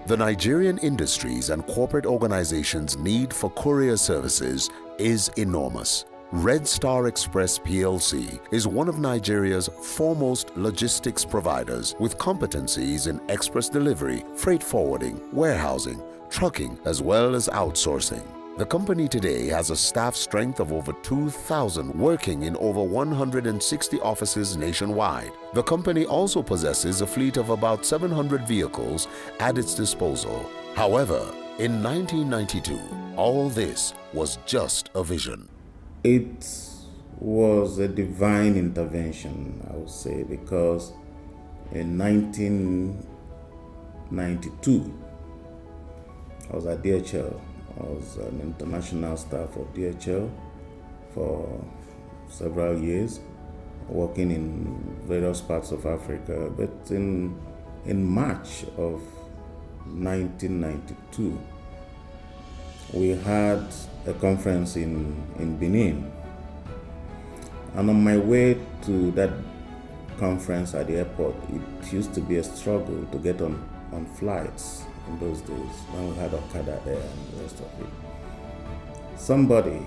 The Nigerian industries and corporate organizations' need for courier services is enormous. Red Star Express PLC is one of Nigeria's foremost logistics providers with competencies in express delivery, freight forwarding, warehousing, trucking, as well as outsourcing. The company today has a staff strength of over 2,000 working in over 160 offices nationwide. The company also possesses a fleet of about 700 vehicles at its disposal. However, in 1992, all this was just a vision. It was a divine intervention, I would say, because in 1992, I was at DHL. I was an international staff of DHL for several years, working in various parts of Africa. But in March of 1992, we had a conference in Benin. And on my way to that conference at the airport, it used to be a struggle to get on flights in those days when we had Okada Air and the rest of it. Somebody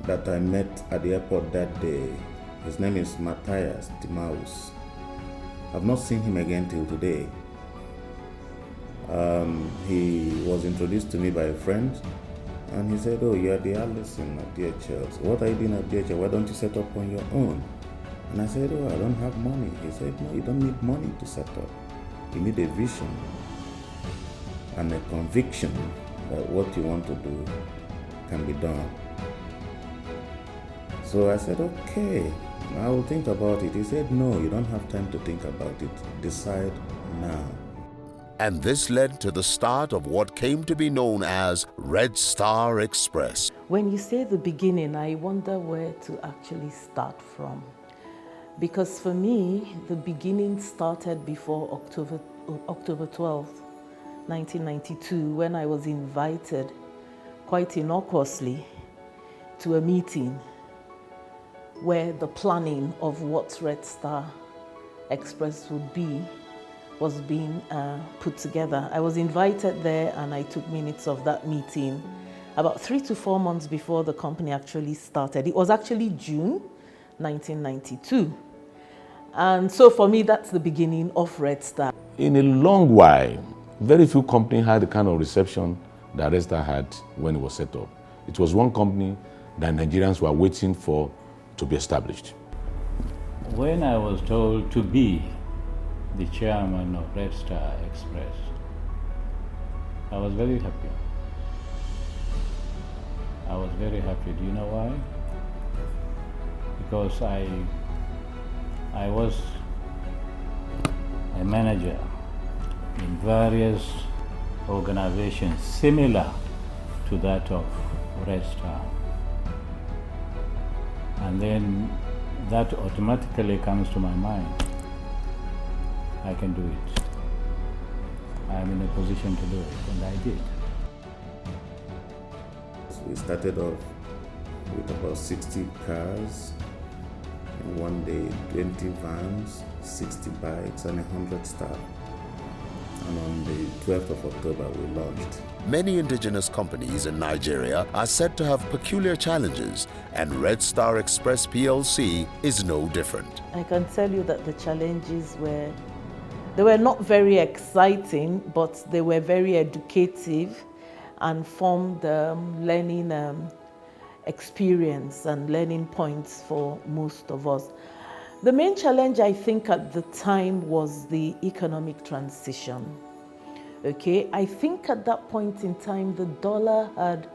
that I met at the airport that day, his name is Matthias Timaus. I've not seen him again till today. He was introduced to me by a friend, and he said, "Oh, you're the Allison at DHL. So what are you doing at DHL? Why don't you set up on your own?" And I said, "Oh, I don't have money." He said, "No, you don't need money to set up. You need a vision and a conviction that what you want to do can be done." So I said, "Okay, I will think about it." He said, "No, you don't have time to think about it. Decide now." And this led to the start of what came to be known as Red Star Express. When you say the beginning, I wonder where to actually start from. Because for me, the beginning started before October 12th, 1992, when I was invited, quite innocuously, to a meeting where the planning of what Red Star Express would be was being put together. I was invited there and I took minutes of that meeting about 3 to 4 months before the company actually started. It was actually June 1992. And so for me, that's the beginning of Red Star. In a long while, very few companies had the kind of reception that Red Star had when it was set up. It was one company that Nigerians were waiting for to be established. When I was told to be the chairman of Red Star Express, I was very happy. I was very happy. Do you know why? Because I was a manager in various organizations similar to that of Red Star. And then that automatically comes to my mind. I can do it. I'm in a position to do it, and I did. We started off with about 60 cars in one day, 20 vans, 60 bikes, and 100 staff. And on the 12th of October, we launched. Many indigenous companies in Nigeria are said to have peculiar challenges, and Red Star Express PLC is no different. I can tell you that the challenges they were not very exciting, but they were very educative and formed learning experience and learning points for most of us. The main challenge, I think, at the time was the economic transition. Okay, I think at that point in time, the dollar had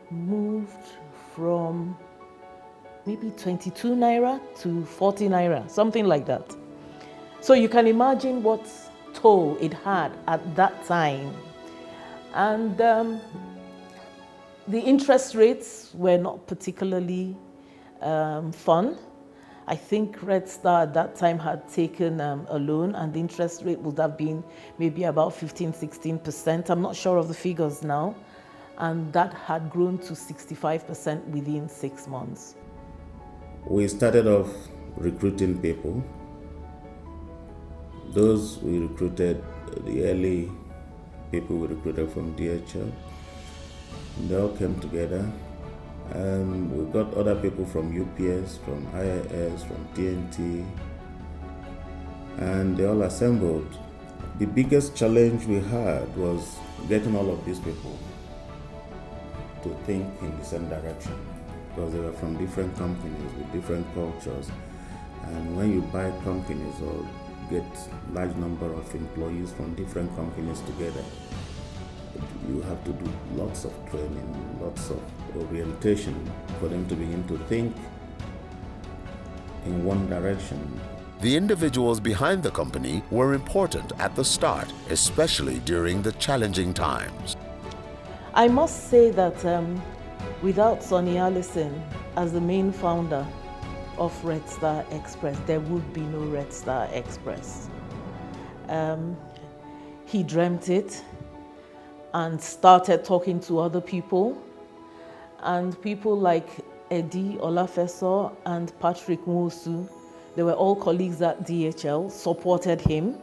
moved from maybe 22 naira to 40 naira, something like that. So you can imagine what toll it had at that time. And the interest rates were not particularly fun. I think Red Star at that time had taken a loan, and the interest rate would have been maybe about 15-16%. I'm not sure of the figures now. And that had grown to 65% within 6 months. We started off recruiting people. Those we recruited, the early people we recruited from DHL. They all came together. We got other people from UPS, from IIS, from TNT, and they all assembled. The biggest challenge we had was getting all of these people to think in the same direction, because they were from different companies with different cultures. And when you buy companies or get large number of employees from different companies together, you have to do lots of training, lots of orientation for them to begin to think in one direction. The individuals behind the company were important at the start, especially during the challenging times. I must say that without Sonny Allison as the main founder of Red Star Express, there would be no Red Star Express. He dreamt it and started talking to other people, and people like Eddie Olafeso and Patrick Nwosu, they were all colleagues at DHL, supported him.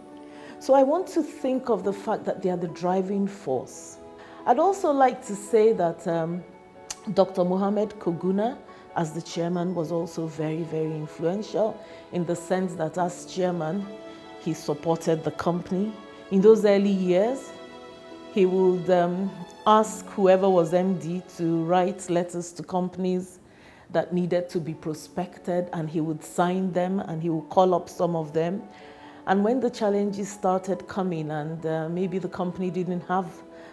So I want to think of the fact that they are the driving force. I'd also like to say that Dr. Mohamed Koguna, as the chairman, was also very, very influential, in the sense that as chairman, he supported the company. In those early years, he would ask whoever was MD to write letters to companies that needed to be prospected, and he would sign them and he would call up some of them. And when the challenges started coming and maybe the company didn't have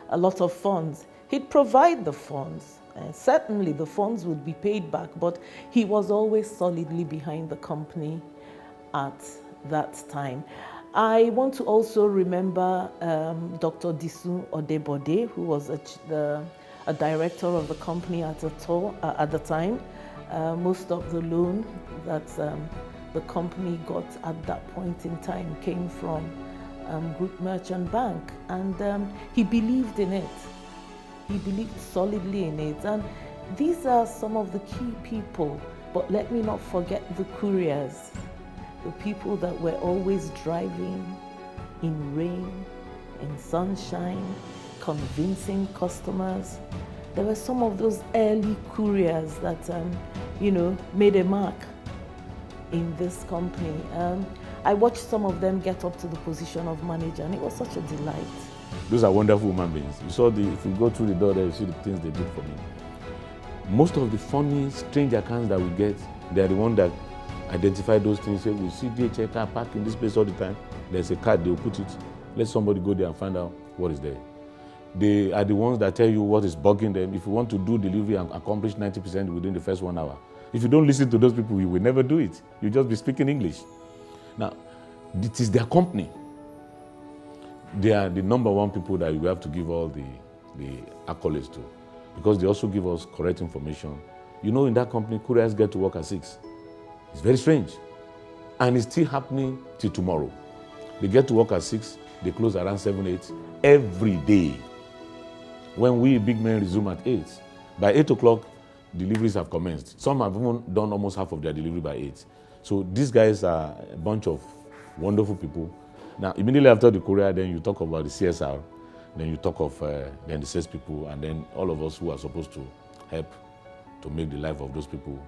a lot of funds, he'd provide the funds. Certainly the funds would be paid back, but he was always solidly behind the company at that time. I want to also remember Dr. Disun Odebode, who was a director of the company at the time. Most of the loan that the company got at that point in time came from Group Merchant Bank, and he believed in it. He believed solidly in it, and these are some of the key people. But let me not forget the couriers, the people that were always driving in rain, in sunshine, convincing customers. There were some of those early couriers that, made a mark in this company. I watched some of them get up to the position of manager, and it was such a delight. Those are wonderful human beings. You saw if you go through the door there, you see the things they did for me. Most of the funny, strange accounts that we get, they are the ones that identify those things. Say, we see DHL car parked in this place all the time. There's a card, they'll put it. Let somebody go there and find out what is there. They are the ones that tell you what is bugging them. If you want to do delivery and accomplish 90% within the first 1 hour, if you don't listen to those people, you will never do it. You'll just be speaking English. Now, it is their company. They are the number one people that you have to give all the accolades to, because they also give us correct information. You know, in that company, couriers get to work at 6. It's very strange. And it's still happening till tomorrow. They get to work at 6, they close around 7, 8, every day. When we big men resume at 8, by 8 o'clock, deliveries have commenced. Some have even done almost half of their delivery by 8. So these guys are a bunch of wonderful people. Now, immediately after the courier, then you talk about the CSR, then you talk of then the sales people, and then all of us who are supposed to help to make the life of those people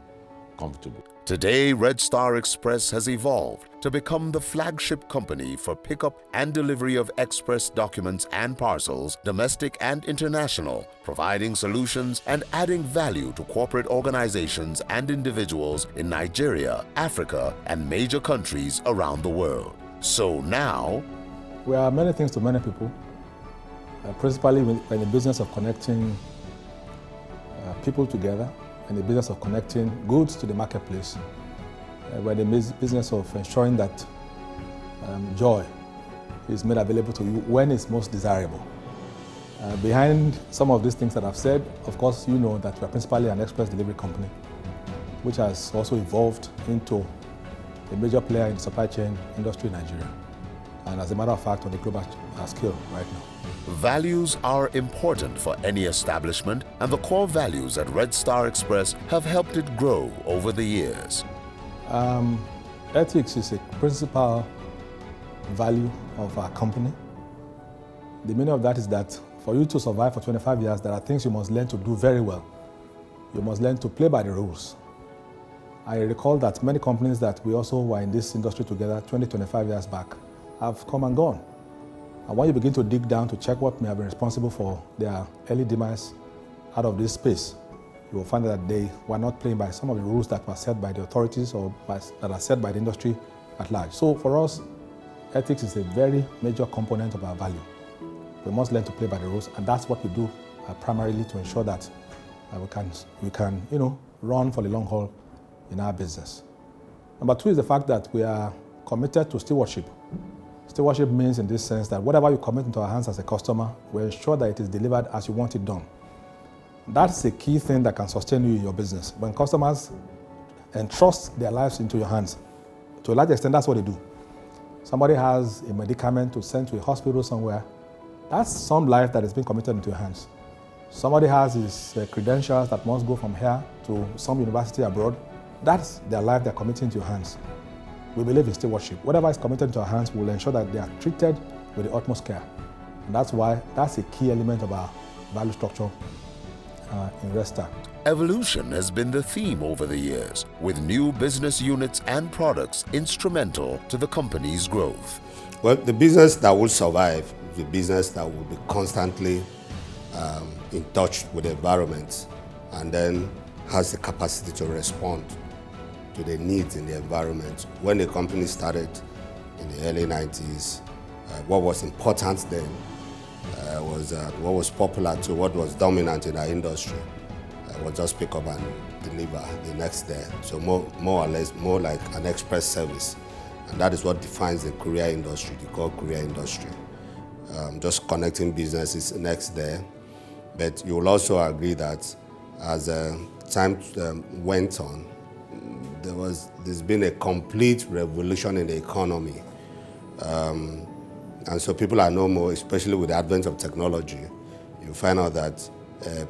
comfortable. Today, Red Star Express has evolved to become the flagship company for pickup and delivery of express documents and parcels, domestic and international, providing solutions and adding value to corporate organizations and individuals in Nigeria, Africa, and major countries around the world. So now, we are many things to many people. Principally, we're in the business of connecting people together, in the business of connecting goods to the marketplace. We're in the business of ensuring that joy is made available to you when it's most desirable. Behind some of these things that I've said, of course, you know that we're principally an express delivery company, which has also evolved into a major player in the supply chain industry in Nigeria, and as a matter of fact, on the global scale right now. Values are important for any establishment, and the core values at Red Star Express have helped it grow over the years. Ethics is a principal value of our company. The meaning of that is that for you to survive for 25 years, there are things you must learn to do very well. You must learn to play by the rules. I recall that many companies that we also were in this industry together 20, 25 years back have come and gone. And when you begin to dig down to check what may have been responsible for their early demise out of this space, you will find that they were not playing by some of the rules that were set by the authorities or that are set by the industry at large. So for us, ethics is a very major component of our value. We must learn to play by the rules, and that's what we do primarily to ensure that we can run for the long haul in our business. Number two is the fact that we are committed to stewardship. Stewardship means in this sense that whatever you commit into our hands as a customer, we ensure that it is delivered as you want it done. That's a key thing that can sustain you in your business. When customers entrust their lives into your hands, to a large extent, that's what they do. Somebody has a medicament to send to a hospital somewhere. That's some life that is being committed into your hands. Somebody has his credentials that must go from here to some university abroad. That's their life they're committing to your hands. We believe in stewardship. Whatever is committed to our hands, we will ensure that they are treated with the utmost care. And that's why that's a key element of our value structure in Red Star. Evolution has been the theme over the years, with new business units and products instrumental to the company's growth. Well, the business that will survive is the business that will be constantly in touch with the environment and then has the capacity to respond to the needs in the environment. When the company started in the early 90s, what was important then was what was popular to what was dominant in our industry was just pick up and deliver the next day. So more or less, more like an express service. And that is what defines the courier industry, the core courier industry. Just connecting businesses next day. But you will also agree that as time went on, there's been a complete revolution in the economy. And so people are no more, especially with the advent of technology, you find out that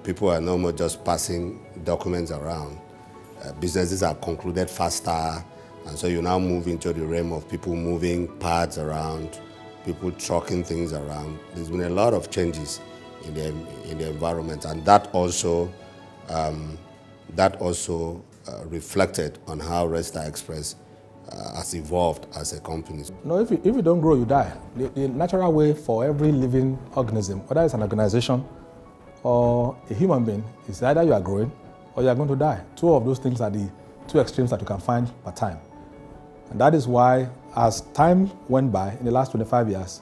people are no more just passing documents around. Businesses are concluded faster, and so you now move into the realm of people moving parts around, people trucking things around. There's been a lot of changes in the environment, and that also reflected on how Red Star Express has evolved as a company. No, if you don't grow, you die. The natural way for every living organism, whether it's an organization or a human being, is either you are growing or you are going to die. Two of those things are the two extremes that you can find per time. And that is why, as time went by in the last 25 years,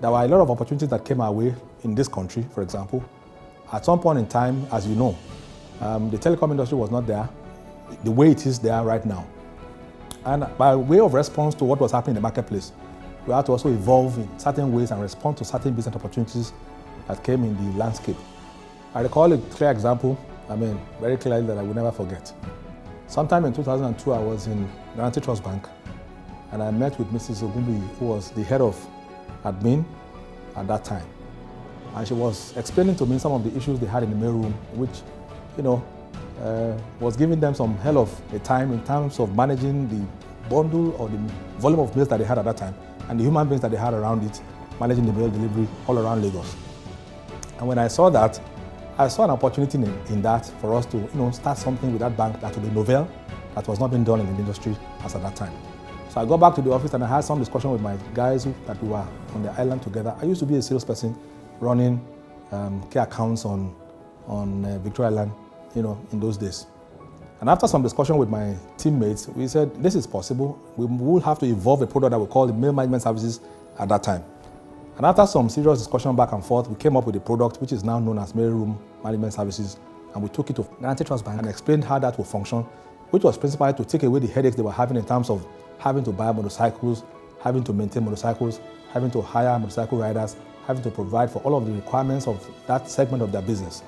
there were a lot of opportunities that came our way in this country, for example. At some point in time, as you know, the telecom industry was not there the way it is there right now. And by way of response to what was happening in the marketplace, we had to also evolve in certain ways and respond to certain business opportunities that came in the landscape. I recall a clear example, very clearly, that I will never forget. Sometime in 2002, I was in Guaranty Trust Bank, and I met with Mrs. Ogumbi, who was the head of admin at that time. And she was explaining to me some of the issues they had in the mailroom, which, was giving them some hell of a time in terms of managing the bundle or the volume of mails that they had at that time, and the human beings that they had around it, managing the mail delivery all around Lagos. And when I saw that, I saw an opportunity in that for us to start something with that bank that would be novel, that was not being done in the industry as at that time. So I got back to the office and I had some discussion with my guys that we were on the island together. I used to be a salesperson running key accounts on Victoria Island, in those days. And after some discussion with my teammates, we said, this is possible. We will have to evolve a product that we call the mail management services at that time. And after some serious discussion back and forth, we came up with a product which is now known as Mailroom Management Services, and we took it to Guaranty Trust Bank and explained how that will function, which was principally to take away the headaches they were having in terms of having to buy motorcycles, having to maintain motorcycles, having to hire motorcycle riders, having to provide for all of the requirements of that segment of their business.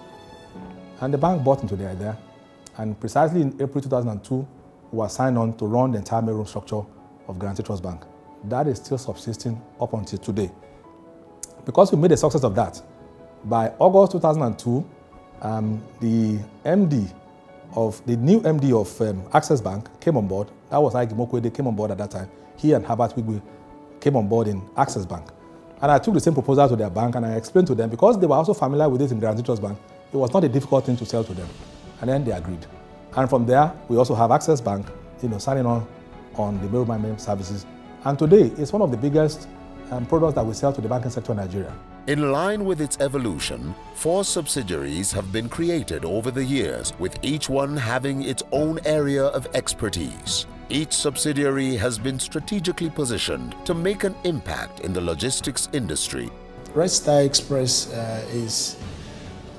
And the bank bought into the idea, and precisely in April 2002, we were signed on to run the entire mailroom structure of Guaranty Trust Bank. That is still subsisting up until today. Because we made a success of that, by August 2002, the new MD of Access Bank came on board. That was Ike Mokwede, came on board at that time. He and Herbert Wigwe came on board in Access Bank. And I took the same proposal to their bank and I explained to them, because they were also familiar with it in Guaranty Trust Bank, it was not a difficult thing to sell to them. And then they agreed. And from there, we also have Access Bank, signing on the mail management services. And today, it's one of the biggest products that we sell to the banking sector in Nigeria. In line with its evolution, 4 subsidiaries have been created over the years, with each one having its own area of expertise. Each subsidiary has been strategically positioned to make an impact in the logistics industry. Red Star Express is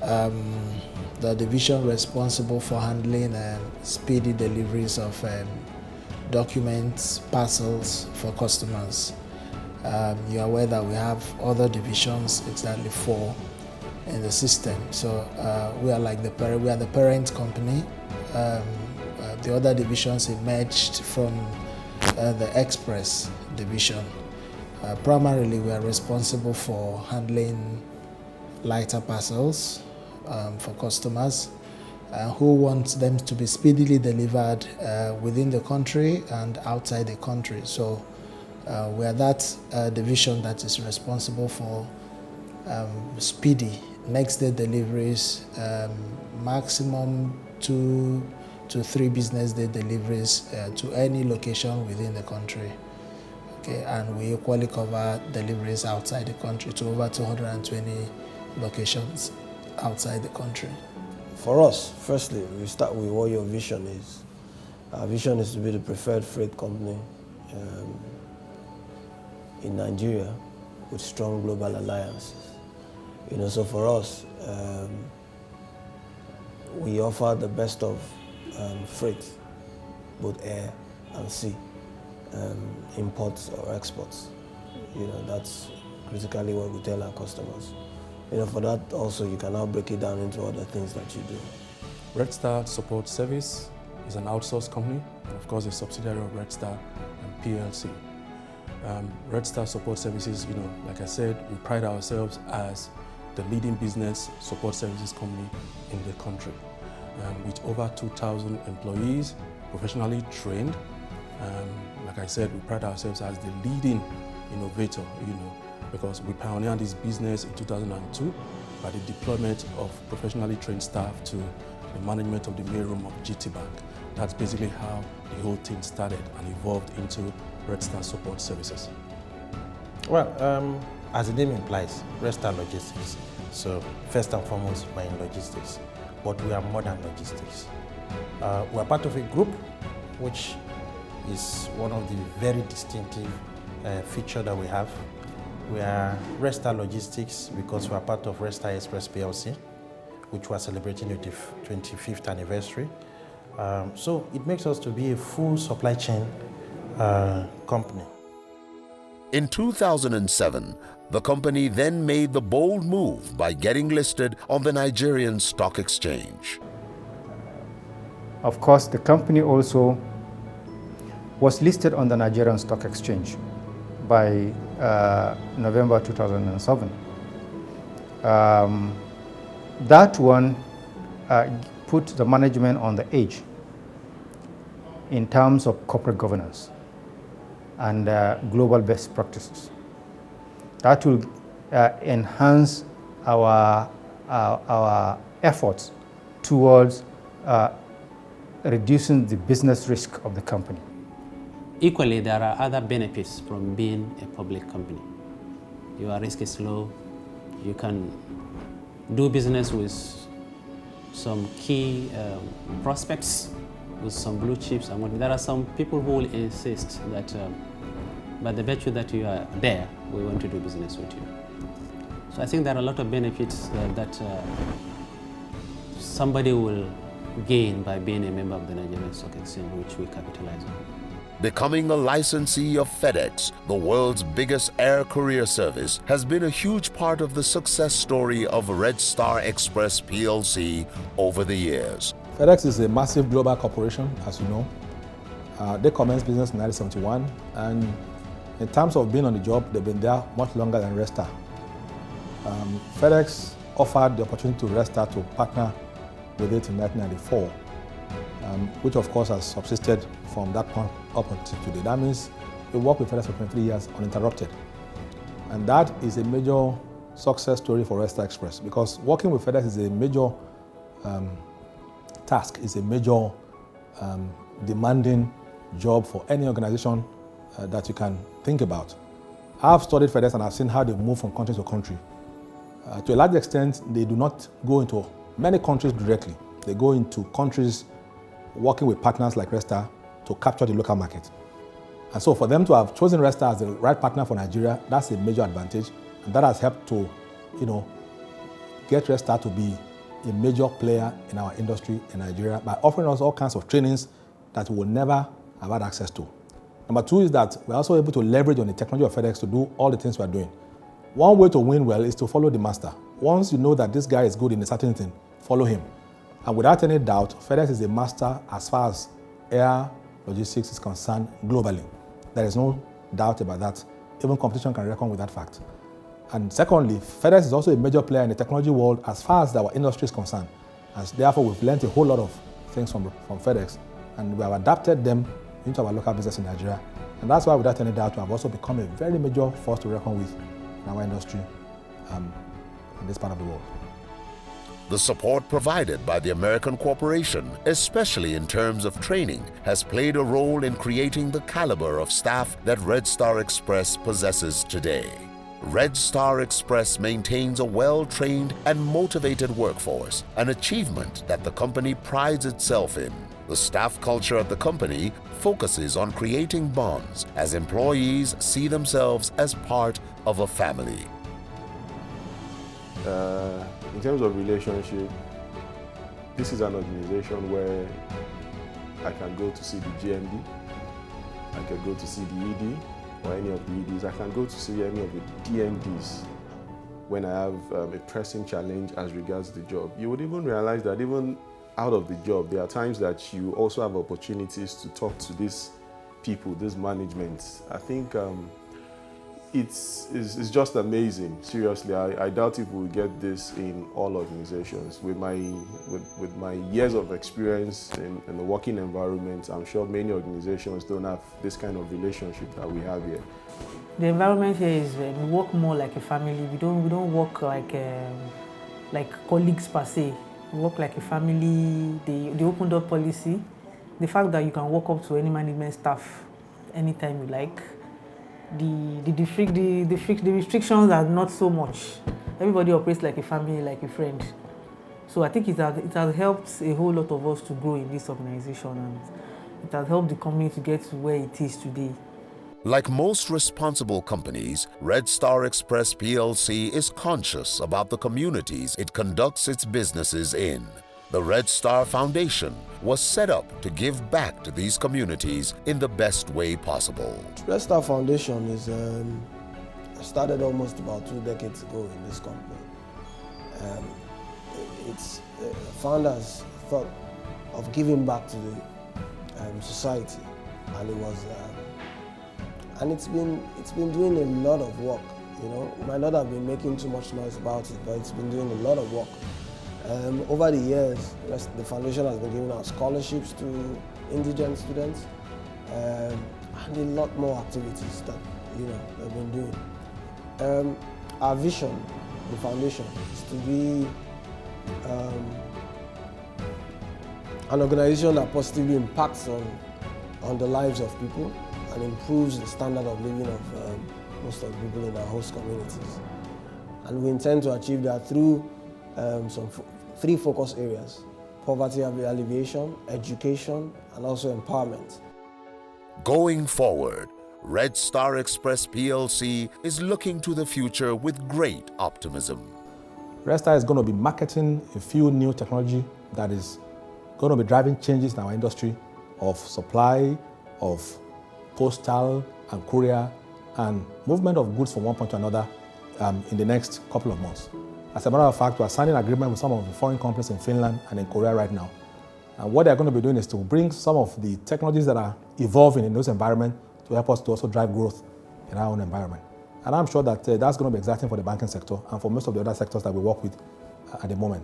the division responsible for handling speedy deliveries of documents, parcels for customers. You're aware that we have other divisions, exactly 4 in the system. So we are like the parent company. The other divisions emerged from the Express division. Primarily, we are responsible for handling lighter parcels for customers who want them to be speedily delivered within the country and outside the country. So we are that division that is responsible for speedy next-day deliveries, maximum 2 to 3 business day deliveries to any location within the country. Okay, and we equally cover deliveries outside the country to over 220 locations outside the country. For us, firstly, we start with what your vision is. Our vision is to be the preferred freight company in Nigeria with strong global alliances. So for us, we offer the best of freight, both air and sea, imports or exports. That's critically what we tell our customers. For that also, you can now break it down into other things that you do. Red Star Support Service is an outsourced company, and of course a subsidiary of Red Star and PLC. Red Star Support Services, like I said, we pride ourselves as the leading business support services company in the country, with over 2,000 employees, professionally trained. Like I said, we pride ourselves as the leading innovator, because we pioneered this business in 2002 by the deployment of professionally trained staff to the management of the mailroom of GT Bank. That's basically how the whole thing started and evolved into Red Star Support Services. Well, as the name implies, Red Star Logistics. So first and foremost, we're in logistics, but we are more than logistics. We're part of a group which is one of the very distinctive features that we have. We are Red Star Logistics because we are part of Red Star Express PLC, which we're celebrating the 25th anniversary. So it makes us to be a full supply chain company. In 2007, the company then made the bold move by getting listed on the Nigerian Stock Exchange. Of course, the company also was listed on the Nigerian Stock Exchange by November 2007. That one put the management on the edge in terms of corporate governance and global best practices. That will enhance our efforts towards reducing the business risk of the company. Equally, there are other benefits from being a public company. Your risk is low. You can do business with some key prospects, with some blue chips. And there are some people who will insist that by the virtue that you are there, we want to do business with you. So I think there are a lot of benefits that somebody will gain by being a member of the Nigerian Stock Exchange, which we capitalize on. Becoming a licensee of FedEx, the world's biggest air courier service, has been a huge part of the success story of Red Star Express PLC over the years. FedEx is a massive global corporation, as you know. They commenced business in 1971, and in terms of being on the job, they've been there much longer than Red Star. FedEx offered the opportunity to Red Star to partner with it in 1994, which of course has subsisted from that point up until today. That means we worked with FedEx for 23 years uninterrupted. And that is a major success story for Red Star Express, because working with FedEx is a major task, is a major demanding job for any organization that you can think about. I've studied FedEx and I've seen how they move from country to country. To a large extent, they do not go into many countries directly. They go into countries working with partners like Red Star to capture the local market. And so for them to have chosen Red Star as the right partner for Nigeria, that's a major advantage. And that has helped to, get Red Star to be a major player in our industry in Nigeria by offering us all kinds of trainings that we will never have had access to. Number two is that we're also able to leverage on the technology of FedEx to do all the things we're doing. One way to win well is to follow the master. Once you know that this guy is good in a certain thing, follow him. And without any doubt, FedEx is a master as far as air logistics is concerned globally. There is no doubt about that. Even competition can reckon with that fact. And secondly, FedEx is also a major player in the technology world as far as our industry is concerned. And therefore, we've learned a whole lot of things from FedEx, and we have adapted them into our local business in Nigeria. And that's why, without any doubt, we have also become a very major force to reckon with in our industry in this part of the world. The support provided by the American corporation, especially in terms of training, has played a role in creating the caliber of staff that Red Star Express possesses today. Red Star Express maintains a well-trained and motivated workforce, an achievement that the company prides itself in. The staff culture at the company focuses on creating bonds as employees see themselves as part of a family. In terms of relationship, this is an organization where I can go to see the GMD, I can go to see the ED or any of the EDs, I can go to see any of the DMDs when I have a pressing challenge as regards the job. You would even realize that even out of the job, there are times that you also have opportunities to talk to these people, this management. I think it's just amazing. Seriously, I doubt if we'll get this in all organizations. With my years of experience in the working environment, I'm sure many organizations don't have this kind of relationship that we have here. The environment here is we work more like a family. We don't work like colleagues per se. We work like a family. The open door policy, the fact that you can walk up to any management staff anytime you like. The restrictions are not so much. Everybody operates like a family, like a friend. So I think it has helped a whole lot of us to grow in this organization, and it has helped the company to get to where it is today. Like most responsible companies, Red Star Express PLC is conscious about the communities it conducts its businesses in. The Red Star Foundation was set up to give back to these communities in the best way possible. Red Star Foundation is started almost about 2 decades ago in this company. Its founders thought of giving back to the society, and it was. And it's been doing a lot of work. It might not have been making too much noise about it, but it's been doing a lot of work. Over the years, the foundation has been giving out scholarships to indigent students, and a lot more activities that they've been doing. Our vision, the foundation, is to be an organization that positively impacts on the lives of people and improves the standard of living of most of the people in our host communities. And we intend to achieve that through three focus areas: poverty alleviation, education, and also empowerment. Going forward, Red Star Express PLC is looking to the future with great optimism. Red Star is going to be marketing a few new technology that is going to be driving changes in our industry of supply, of postal and courier, and movement of goods from one point to another in the next couple of months. As a matter of fact, we are signing an agreement with some of the foreign companies in Finland and in Korea right now. And what they're going to be doing is to bring some of the technologies that are evolving in those environments to help us to also drive growth in our own environment. And I'm sure that that's going to be exciting for the banking sector and for most of the other sectors that we work with at the moment.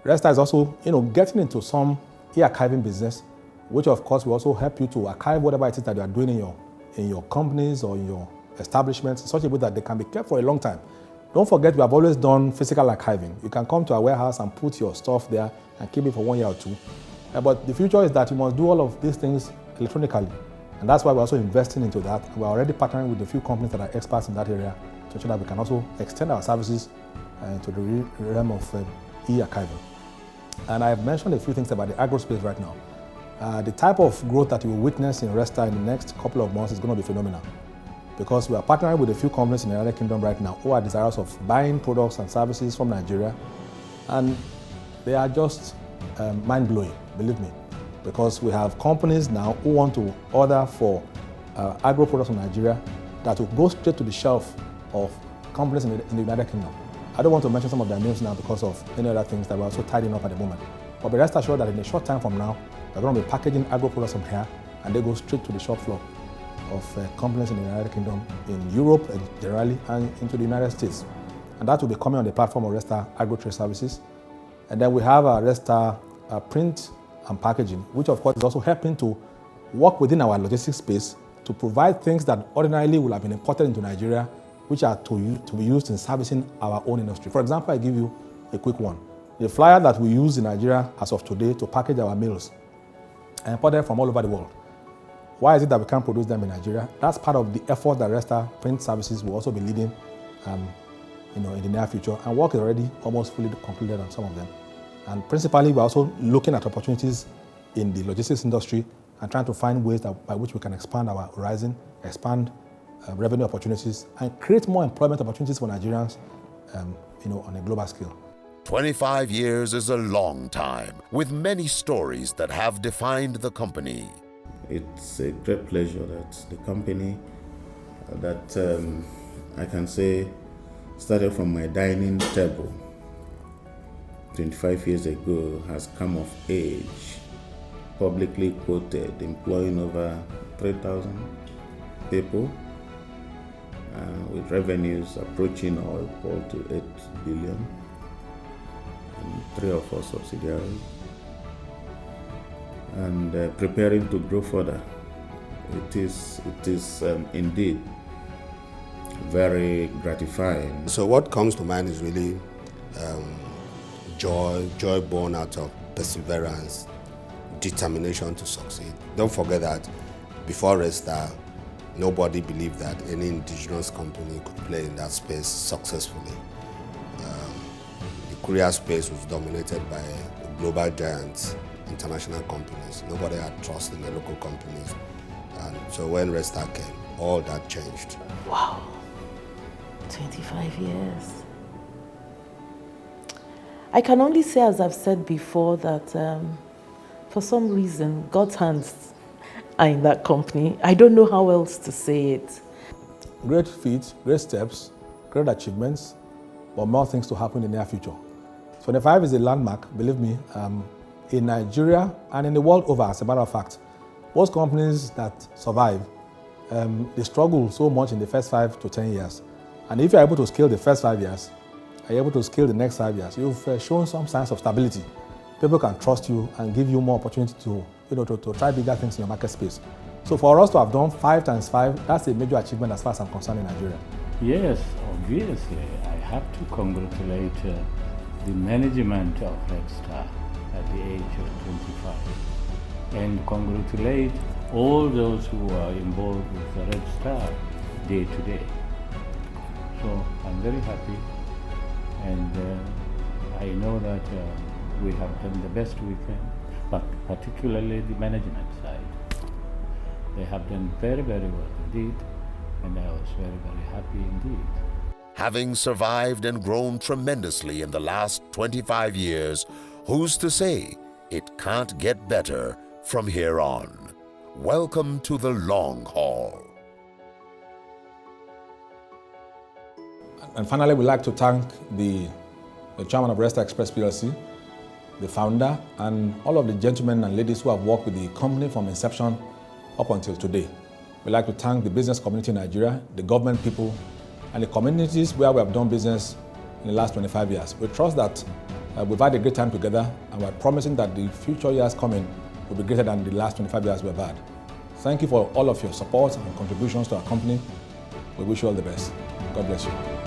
Red Star is also, getting into some e-archiving business, which of course will also help you to archive whatever it is that you are doing in your companies or in your establishments in such a way that they can be kept for a long time. Don't forget, we have always done physical archiving. You can come to our warehouse and put your stuff there and keep it for 1 year or two. But the future is that you must do all of these things electronically. And that's why we're also investing into that. We're already partnering with a few companies that are experts in that area to ensure that we can also extend our services to the realm of e-archiving. And I've mentioned a few things about the agro space right now. The type of growth that you will witness in Red Star in the next couple of months is going to be phenomenal, because we are partnering with a few companies in the United Kingdom right now who are desirous of buying products and services from Nigeria, and they are just mind-blowing, believe me, because we have companies now who want to order for agro products from Nigeria that will go straight to the shelf of companies in the United Kingdom. I don't want to mention some of their names now because of any other things that we're also tidying up at the moment. But be rest assured that in a short time from now, we're going to be packaging agro products from here, and they go straight to the shop floor of companies in the United Kingdom, in Europe generally, and into the United States. And that will be coming on the platform of Red Star Agro Trade Services. And then we have a Red Star Print and Packaging, which of course is also helping to work within our logistics space to provide things that ordinarily would have been imported into Nigeria, which are to be used in servicing our own industry. For example, I give you a quick one. The flyer that we use in Nigeria as of today to package our meals are imported from all over the world. Why is it that we can't produce them in Nigeria? That's part of the effort that Red Star Print Services will also be leading in the near future, and work is already almost fully completed on some of them. And principally, we're also looking at opportunities in the logistics industry and trying to find ways by which we can expand our horizon, expand revenue opportunities, and create more employment opportunities for Nigerians on a global scale. 25 years is a long time, with many stories that have defined the company. It's a great pleasure that the company that I can say started from my dining table 25 years ago has come of age, publicly quoted, employing over 3,000 people, with revenues approaching or equal to 8 billion, and 3 of our subsidiaries, and preparing to grow further. It is indeed very gratifying. So what comes to mind is really joy born out of perseverance, determination to succeed. Don't forget that before Red Star, nobody believed that any indigenous company could play in that space successfully. The courier space was dominated by global giants, international companies. Nobody had trust in the local companies. And so when Red Star came, all that changed. Wow, 25 years. I can only say, as I've said before, that for some reason, God's hands are in that company. I don't know how else to say it. Great feats, great steps, great achievements, but more things to happen in the near future. 25 is a landmark, believe me, in Nigeria and in the world over, as a matter of fact. Most companies that survive, they struggle so much in the first 5 to 10 years. And if you're able to scale the first 5 years, are you able to scale the next 5 years, you've shown some signs of stability. People can trust you and give you more opportunity to try bigger things in your market space. So for us to have done 5 times 5, that's a major achievement as far as I'm concerned in Nigeria. Yes, obviously, I have to congratulate the management of Red Star at the age of 25, and congratulate all those who are involved with the Red Star day to day. So I'm very happy, and I know that we have done the best we can, but particularly the management side. They have done very, very well indeed, and I was very, very happy indeed. Having survived and grown tremendously in the last 25 years, who's to say it can't get better from here on? Welcome to the long haul. And finally, we'd like to thank the chairman of Red Star Express PLC, the founder, and all of the gentlemen and ladies who have worked with the company from inception up until today. We'd like to thank the business community in Nigeria, the government people, and the communities where we have done business in the last 25 years. We trust that we've had a great time together, and we're promising that the future years coming will be greater than the last 25 years we've had. Thank you for all of your support and contributions to our company. We wish you all the best. God bless you.